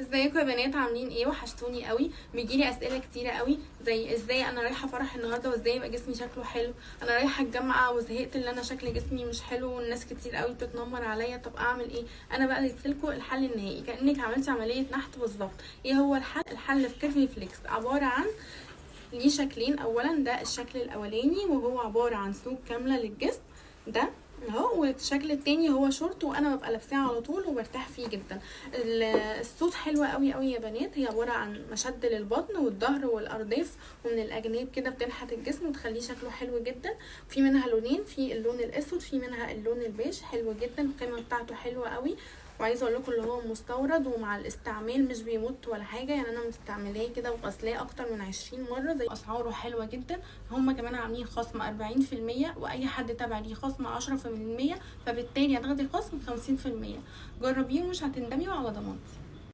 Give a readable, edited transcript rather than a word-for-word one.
ازيكم يا بنات؟ عاملين ايه؟ وحشتوني قوي. بيجيلي اسئله كتيره قوي زي ازاي انا رايحه فرح النهارده وازاي يبقى جسمي شكله حلو، انا رايحه الجامعه وزهقت ان انا شكل جسمي مش حلو والناس كتير قوي بتتنمر عليا، طب اعمل ايه؟ انا بقى جبت لكم الحل النهائي كانك عملتي عمليه نحت بالظبط. ايه هو الحل؟ الحل في كيرفي فليكس عباره عن ليه شكلين. اولا ده الشكل الاولاني وهو عباره عن سوق كامله للجسم ده اهو، والشكل التاني هو شورت وانا ببقى لابساه على طول وبرتاح فيه جدا. الصوت حلوة قوي قوي يا بنات، هي عبارة عن مشد للبطن والظهر والارداف ومن الاجناب كده، بتنحت الجسم وتخليه شكله حلو جدا. في منها لونين، في اللون الاسود في منها اللون البيج، حلو جدا، القيمة بتاعته حلوة قوي. وعايزه اقول لكم اللي هو مستورد ومع الاستعمال مش بيمط ولا حاجه، يعني انا مستعملاه كده وغسلاه اكتر من 20 مره. زي اسعاره حلوه جدا، هم كمان عاملين خصم 40% واي حد تابع ليه خصم 10%، فبالتالي هتاخدي خصم 50%. جربيه ومش هتندمي وعلى ضمانتي.